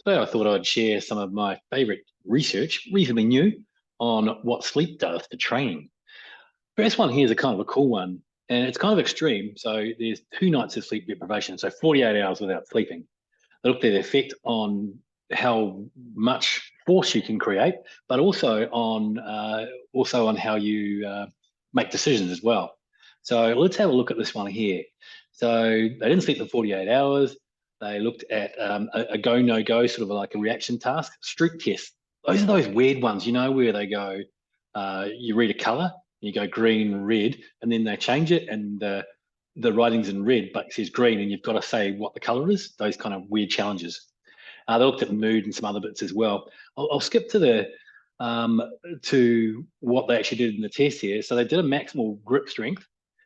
Today, I thought I'd share some of my favorite research, reasonably new, on what sleep does to training. First one here is a kind of a cool one, and it's kind of extreme. So there's 2 nights of sleep deprivation, so 48 hours without sleeping. They looked at the effect on how much force you can create, but also on how you make decisions as well. So let's have a look at this one here. So they didn't sleep for 48 hours. They looked at a go no go, sort of like a reaction task, streak test. Those are those weird ones, where they go, you read a color, you go green, red, and then they change it, and the writing's in red, but it says green, and you've got to say what the color is. Those kind of weird challenges. They looked at mood and some other bits as well. I'll skip to what they actually did in the test here. So they did a maximal grip strength.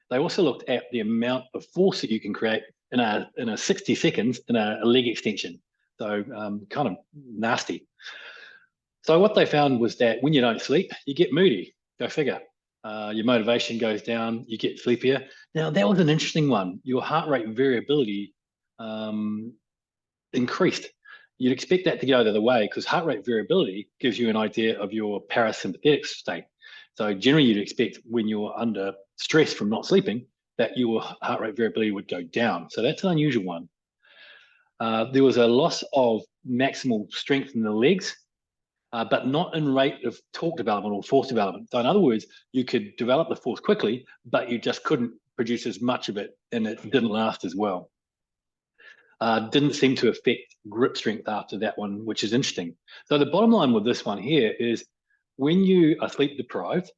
They also looked at the amount of force that you can create in a 60 seconds in a leg extension. So kind of nasty. So what they found was that when you don't sleep, you get moody. Go figure. Your motivation goes down. You get sleepier. Now that was an interesting one. Your heart rate variability increased. You'd expect that to go the other way because heart rate variability gives you an idea of your parasympathetic state. So generally, you'd expect when you're under stress from not sleeping that your heart rate variability would go down. So that's an unusual one. There was a loss of maximal strength in the legs, but not in rate of torque development or force development. So in other words, you could develop the force quickly, but you just couldn't produce as much of it, and it didn't last as well. Didn't seem to affect grip strength after that one, which is interesting. So the bottom line with this one here is when you are sleep deprived,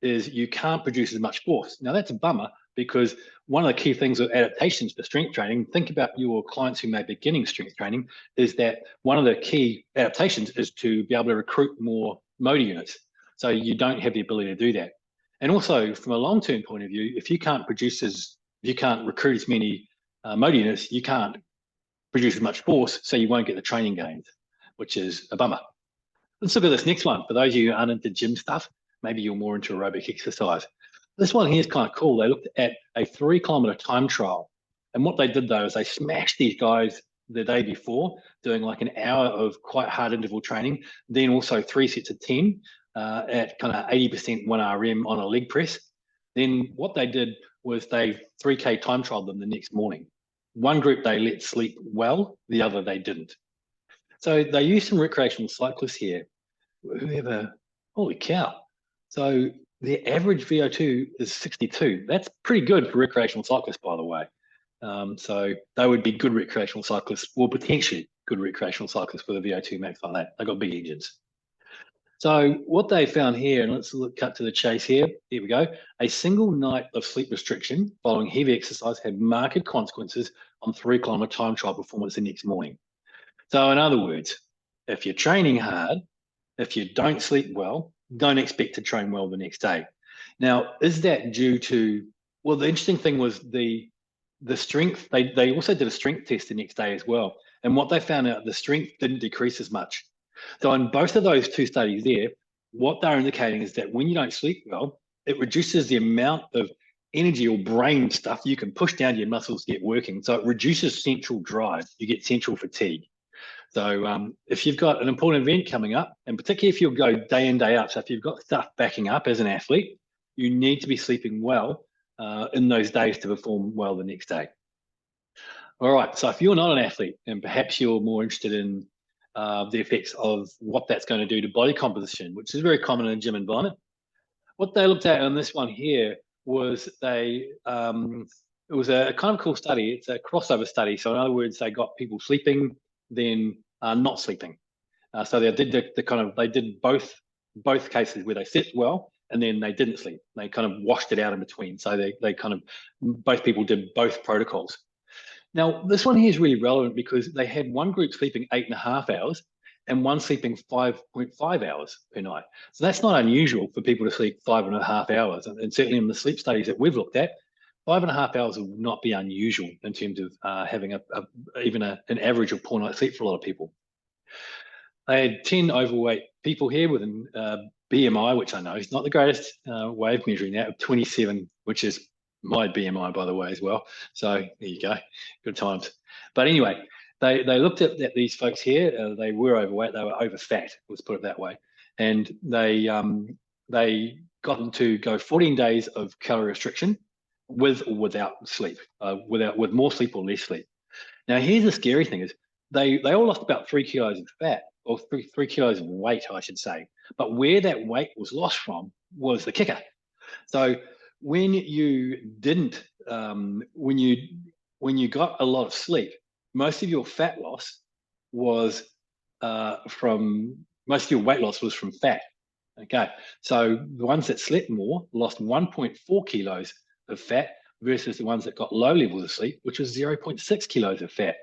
is you can't produce as much force. Now that's a bummer because one of the key things with adaptations for strength training, think about your clients who may be beginning strength training, is that one of the key adaptations is to be able to recruit more motor units. So you don't have the ability to do that. And also from a long-term point of view, if you can't recruit as many motor units, you can't produce as much force, so you won't get the training gains, which is a bummer. Let's look at this next one. For those of you who aren't into gym stuff, maybe you're more into aerobic exercise. This one here is kind of cool. They looked at a 3-kilometer time trial. And what they did, though, is they smashed these guys the day before, doing like an hour of quite hard interval training, then also 3 sets of 10 at kind of 80% 1RM on a leg press. Then what they did was they 3K time trialed them the next morning. One group they let sleep well, the other they didn't. So they used some recreational cyclists here. Holy cow. So the average VO2 is 62. That's pretty good for recreational cyclists, by the way. So they would be good recreational cyclists, or potentially good recreational cyclists with a VO2 max like that. They've got big engines. So what they found here, and let's cut to the chase here. Here we go. A single night of sleep restriction following heavy exercise had marked consequences on 3-kilometer time trial performance the next morning. So in other words, if you're training hard, if you don't sleep well, don't expect to train well the next day. Now, is that due to, well, the interesting thing was the strength, they also did a strength test the next day as well. And what they found out, the strength didn't decrease as much. So in both of those 2 studies there, what they're indicating is that when you don't sleep well, it reduces the amount of energy or brain stuff you can push down to your muscles to get working. So it reduces central drive. You get central fatigue. So if you've got an important event coming up, and particularly if you'll go day in, day out, so if you've got stuff backing up as an athlete, you need to be sleeping well in those days to perform well the next day. All right, so if you're not an athlete and perhaps you're more interested in the effects of what that's going to do to body composition, which is very common in a gym environment, what they looked at on this one here was it was a kind of cool study. It's a crossover study. So in other words, they got people sleeping, then not sleeping. So they did they did both cases where they slept well and then they didn't sleep. They kind of washed it out in between. So they kind of, both people did both protocols. Now, this one here is really relevant because they had one group sleeping 8.5 hours and one sleeping 5.5 hours per night. So that's not unusual for people to sleep 5.5 hours. And certainly in the sleep studies that we've looked at, 5.5 hours would not be unusual in terms of having even an average of poor night's sleep for a lot of people. They had 10 overweight people here with an BMI, which I know is not the greatest way of measuring that, of 27, which is my BMI, by the way, as well. So there you go, good times. But anyway, They looked at these folks here. They were overweight. They were over fat. Let's put it that way. And they got them to go 14 days of calorie restriction, with or without sleep, with more sleep or less sleep. Now, here's the scary thing: is they all lost about 3 kilos of fat, or three kilos of weight, I should say. But where that weight was lost from was the kicker. So when you didn't, when you got a lot of sleep, most of your fat loss was most of your weight loss was from fat. Okay, so the ones that slept more lost 1.4 kilos of fat versus the ones that got low levels of sleep, which was 0.6 kilos of fat.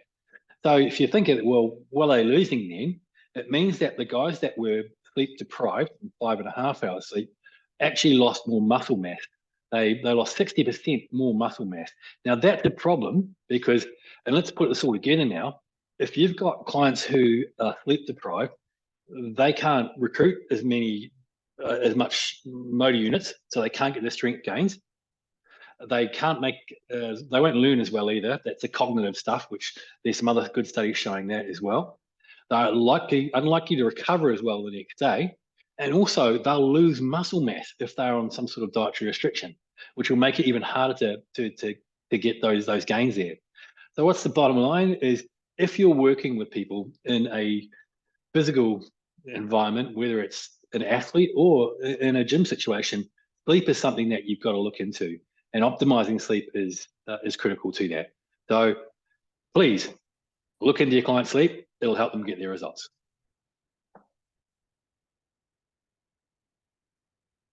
So if you think of, well, what are they losing then? It means that the guys that were sleep deprived, 5.5 hours sleep, actually lost more muscle mass. They lost 60% more muscle mass. Now that's a problem because, and let's put this all together now, if you've got clients who are sleep deprived, they can't recruit as much motor units, so they can't get the strength gains. They can't make, they won't learn as well either. That's the cognitive stuff, which there's some other good studies showing that as well. They're unlikely to recover as well the next day. And also they'll lose muscle mass if they're on some sort of dietary restriction, which will make it even harder to get those gains there. So what's the bottom line is, if you're working with people in a physical environment, whether it's an athlete or in a gym situation, sleep is something that you've got to look into, and optimizing sleep is critical to that. So please look into your client's sleep. It'll help them get their results.